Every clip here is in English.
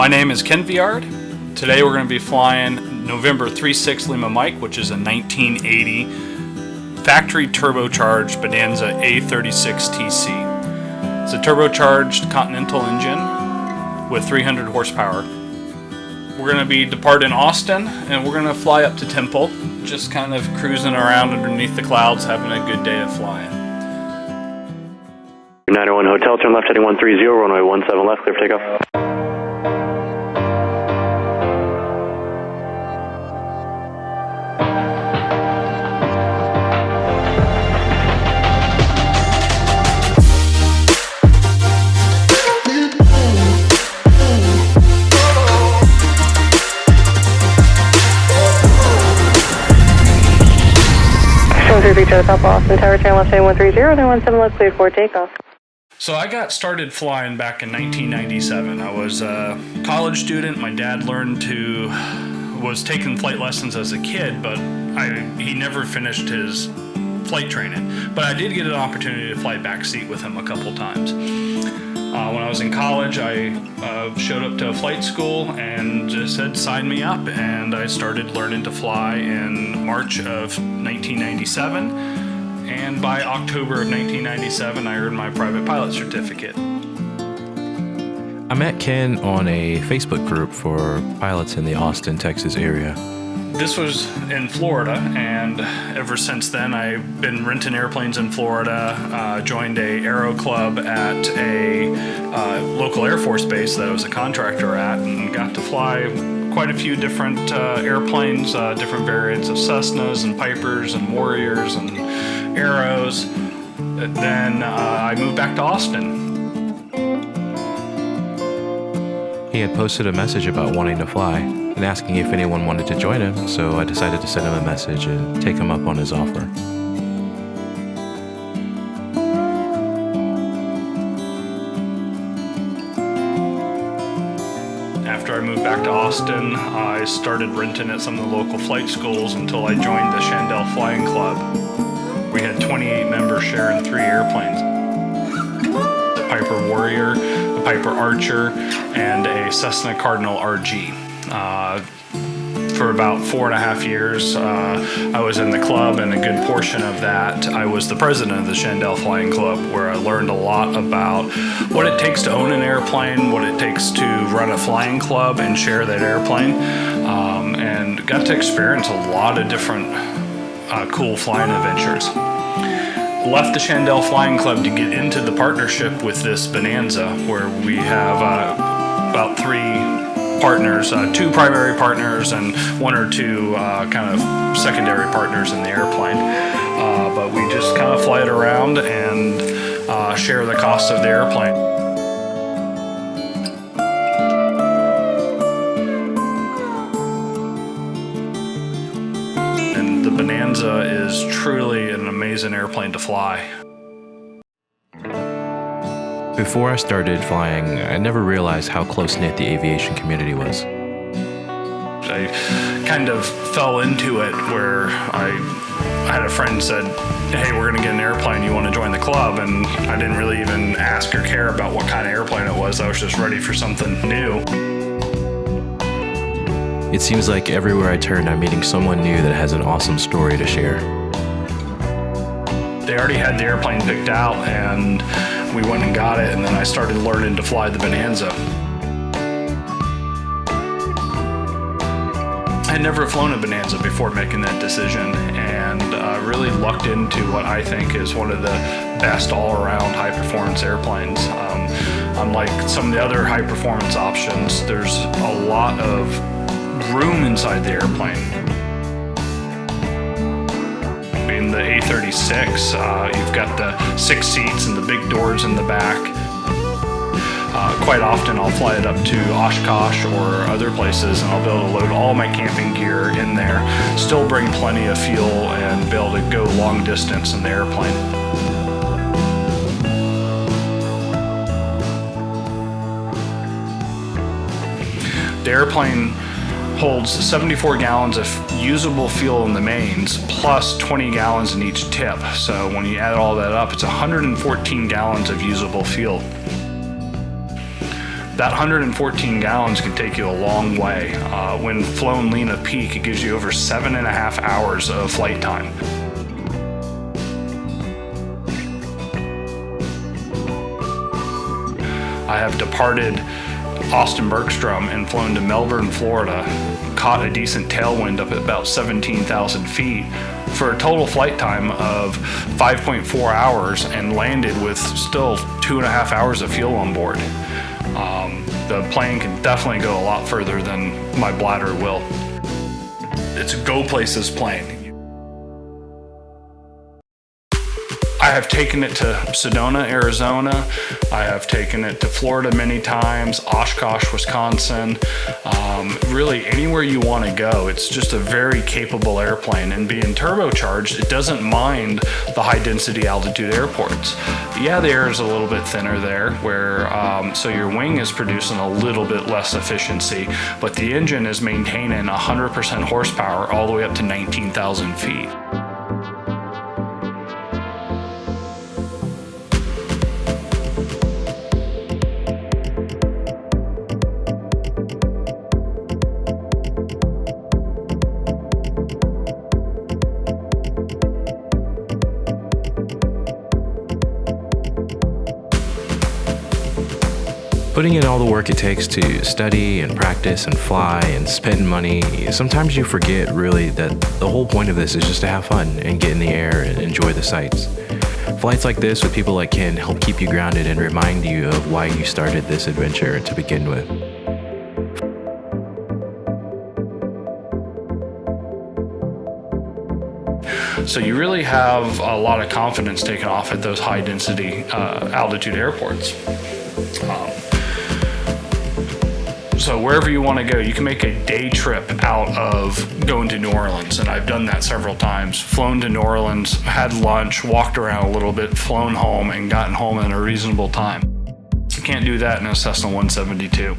My name is Ken VeArd. Today we're going to be flying November 36 Lima Mike, which is a 1980 Factory Turbocharged Bonanza A36TC. It's a turbocharged Continental engine with 300 horsepower. We're going to be departing Austin and we're going to fly up to Temple, just kind of cruising around underneath the clouds, having a good day of flying. 901 Hotel, turn left heading 130, runway 17 left, clear for takeoff. Reach out South Austin Tower, turn left heading 130, 917 left, clear for takeoff. So I got started flying back in 1997. I was a college student. My dad was taking flight lessons as a kid, but he never finished his flight training. But I did get an opportunity to fly backseat with him a couple times. When I was in college, I showed up to a flight school and just said, sign me up. And I started learning to fly in March of 1997. And by October of 1997, I earned my private pilot certificate. I met Ken on a Facebook group for pilots in the Austin, Texas area. This was in Florida, and ever since then I've been renting airplanes in Florida, joined a aero club at a local Air Force base that I was a contractor at, and got to fly quite a few different airplanes, different variants of Cessnas and Pipers and Warriors and Arrows. Then I moved back to Austin. He had posted a message about wanting to fly and asking if anyone wanted to join him, so I decided to send him a message and take him up on his offer. After I moved back to Austin, I started renting at some of the local flight schools until I joined the Chandelle Flying Club. We had 28 members sharing 3 airplanes. The Piper Warrior, a Piper Archer, and a Cessna Cardinal RG. For about 4.5 years, I was in the club, and a good portion of that, I was the president of the Chandelle Flying Club, where I learned a lot about what it takes to own an airplane, what it takes to run a flying club and share that airplane, and got to experience a lot of different cool flying adventures. Left the Chandelle Flying Club to get into the partnership with this Bonanza, where we have about 3 partners, 2 primary partners and 1 or 2 kind of secondary partners in the airplane. But we just kind of fly it around and share the cost of the airplane. And the Bonanza is truly an amazing airplane to fly. Before I started flying, I never realized how close-knit the aviation community was. I kind of fell into it where I had a friend said, hey, we're going to get an airplane, you want to join the club? And I didn't really even ask or care about what kind of airplane it was. I was just ready for something new. It seems like everywhere I turn, I'm meeting someone new that has an awesome story to share. They already had the airplane picked out, and we went and got it, and then I started learning to fly the Bonanza. I had never flown a Bonanza before making that decision, and really lucked into what I think is one of the best all-around high-performance airplanes. Unlike some of the other high-performance options, there's a lot of room inside the airplane. In the A36, you've got the 6 seats and the big doors in the back. Quite often I'll fly it up to Oshkosh or other places, and I'll be able to load all my camping gear in there, still bring plenty of fuel, and be able to go long distance in the airplane. The airplane holds 74 gallons of usable fuel in the mains, plus 20 gallons in each tip. So when you add all that up, it's 114 gallons of usable fuel. That 114 gallons can take you a long way. When flown lean of peak, it gives you over 7.5 hours of flight time. I have departed Austin-Bergstrom and flown to Melbourne, Florida, caught a decent tailwind up at about 17,000 feet for a total flight time of 5.4 hours and landed with still 2.5 hours of fuel on board. The plane can definitely go a lot further than my bladder will. It's a go places plane. I have taken it to Sedona, Arizona. I have taken it to Florida many times, Oshkosh, Wisconsin. Really anywhere you want to go. It's just a very capable airplane, and being turbocharged, it doesn't mind the high density altitude airports. Yeah, the air is a little bit thinner there, where so your wing is producing a little bit less efficiency, but the engine is maintaining 100% horsepower all the way up to 19,000 feet. Putting in all the work it takes to study and practice and fly and spend money, sometimes you forget really that the whole point of this is just to have fun and get in the air and enjoy the sights. Flights like this with people like Ken help keep you grounded and remind you of why you started this adventure to begin with. So you really have a lot of confidence taken off at those high density altitude airports. So wherever you want to go, you can make a day trip out of going to New Orleans, and I've done that several times. Flown to New Orleans, had lunch, walked around a little bit, flown home, and gotten home in a reasonable time. You can't do that in a Cessna 172.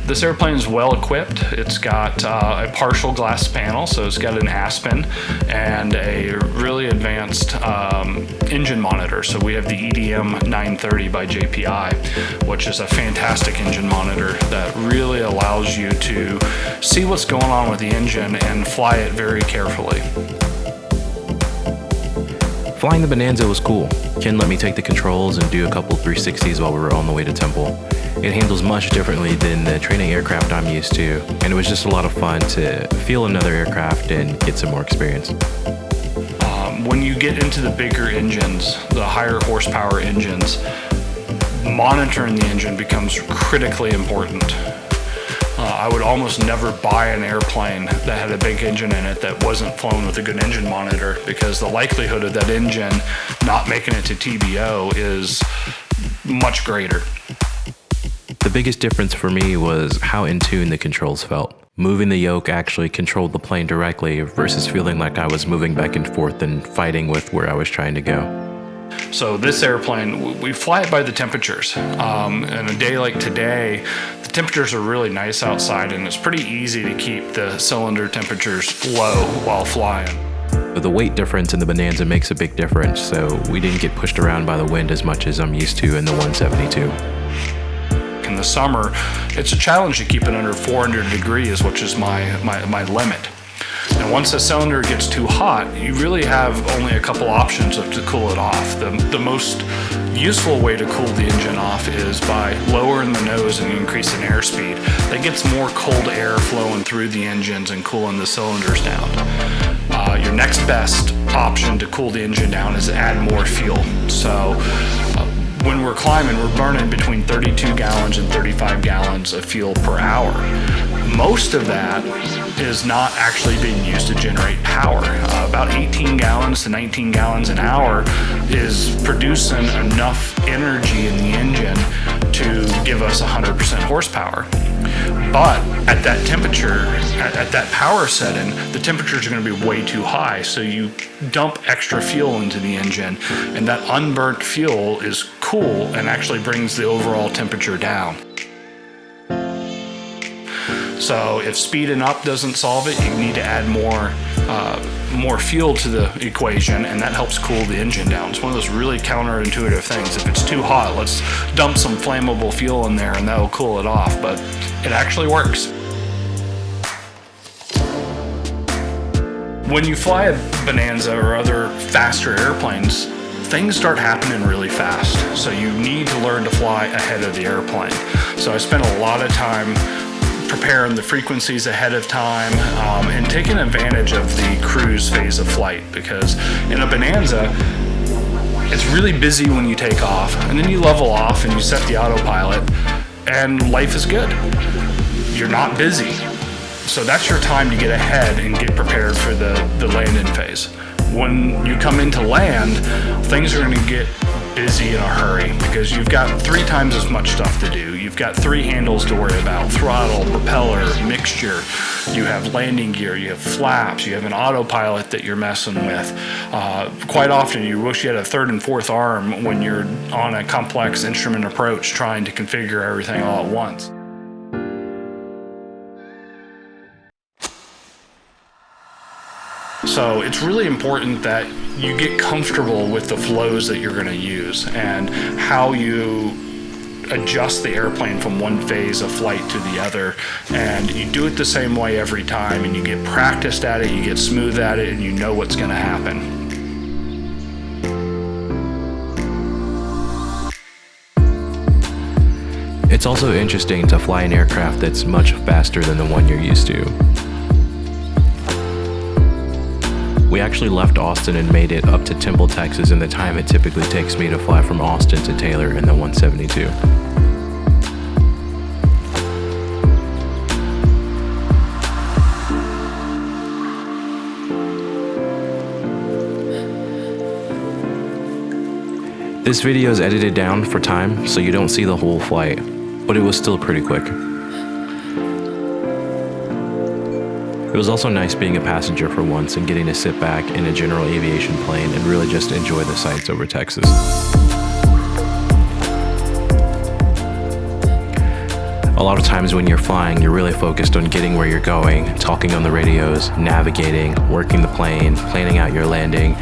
This airplane is well equipped. It's got a partial glass panel, so it's got an Aspen and a really advanced engine monitor. So we have the EDM 930 by JPI, which is a fantastic engine monitor that really allows you to see what's going on with the engine and fly it very carefully. Flying the Bonanza was cool. Ken let me take the controls and do a couple 360s while we were on the way to Temple. It handles much differently than the training aircraft I'm used to, and it was just a lot of fun to feel another aircraft and get some more experience. When you get into the bigger engines, the higher horsepower engines, monitoring the engine becomes critically important. I would almost never buy an airplane that had a big engine in it that wasn't flown with a good engine monitor, because the likelihood of that engine not making it to TBO is much greater. The biggest difference for me was how in tune the controls felt. Moving the yoke actually controlled the plane directly versus feeling like I was moving back and forth and fighting with where I was trying to go. So this airplane, we fly it by the temperatures. And a day like today, the temperatures are really nice outside, and it's pretty easy to keep the cylinder temperatures low while flying. But the weight difference in the Bonanza makes a big difference, so we didn't get pushed around by the wind as much as I'm used to in the 172. In the summer, it's a challenge to keep it under 400 degrees, which is my limit. And once the cylinder gets too hot, you really have only a couple options to cool it off. The most useful way to cool the engine off is by lowering the nose and increasing airspeed. That gets more cold air flowing through the engines and cooling the cylinders down. Your next best option to cool the engine down is to add more fuel. So when we're climbing, we're burning between 32 gallons and 35 gallons of fuel per hour. Most of that is not actually being used to generate power. About 18 gallons to 19 gallons an hour is producing enough energy in the engine to give us 100% horsepower. But at that temperature, at that power setting, the temperatures are going to be way too high, so you dump extra fuel into the engine, and that unburnt fuel is cool and actually brings the overall temperature down. So if speeding up doesn't solve it, you need to add more fuel to the equation, and that helps cool the engine down. It's one of those really counterintuitive things. If it's too hot, let's dump some flammable fuel in there and that'll cool it off, but it actually works. When you fly a Bonanza or other faster airplanes, things start happening really fast. So you need to learn to fly ahead of the airplane. So I spent a lot of time preparing the frequencies ahead of time and taking advantage of the cruise phase of flight, because in a Bonanza, it's really busy when you take off, and then you level off and you set the autopilot, and life is good. You're not busy. So that's your time to get ahead and get prepared for the landing phase. When you come into land, things are going to get busy in a hurry because you've got 3 times as much stuff to do. You've got 3 handles to worry about: throttle, propeller, mixture. You have landing gear, you have flaps, you have an autopilot that you're messing with. Quite often you wish you had a 3rd and 4th arm when you're on a complex instrument approach trying to configure everything all at once. So it's really important that you get comfortable with the flows that you're going to use and how you adjust the airplane from one phase of flight to the other, and you do it the same way every time, and you get practiced at it, you get smooth at it, and you know what's going to happen. It's also interesting to fly an aircraft that's much faster than the one you're used to. We actually left Austin and made it up to Temple, Texas in the time it typically takes me to fly from Austin to Taylor in the 172. This video is edited down for time, so you don't see the whole flight, but it was still pretty quick. It was also nice being a passenger for once and getting to sit back in a general aviation plane and really just enjoy the sights over Texas. A lot of times when you're flying, you're really focused on getting where you're going, talking on the radios, navigating, working the plane, planning out your landing,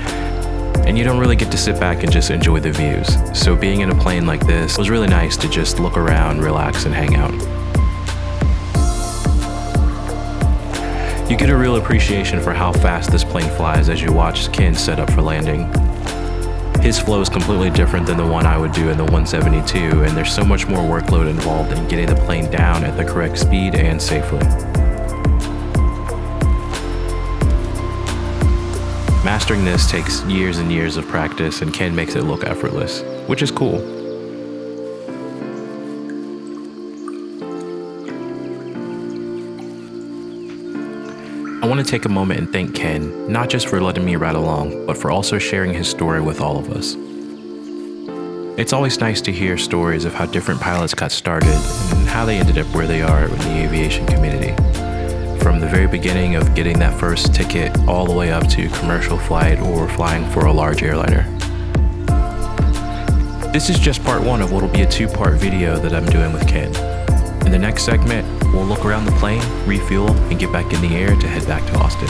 and you don't really get to sit back and just enjoy the views. So being in a plane like this was really nice to just look around, relax, and hang out. You get a real appreciation for how fast this plane flies as you watch Ken set up for landing. His flow is completely different than the one I would do in the 172, and there's so much more workload involved in getting the plane down at the correct speed and safely. Mastering this takes years and years of practice, and Ken makes it look effortless, which is cool. I want to take a moment and thank Ken, not just for letting me ride along, but for also sharing his story with all of us. It's always nice to hear stories of how different pilots got started and how they ended up where they are in the aviation community. From the very beginning of getting that first ticket all the way up to commercial flight or flying for a large airliner. This is just part 1 of what will be a 2-part video that I'm doing with Ken. In the next segment, we'll look around the plane, refuel, and get back in the air to head back to Austin.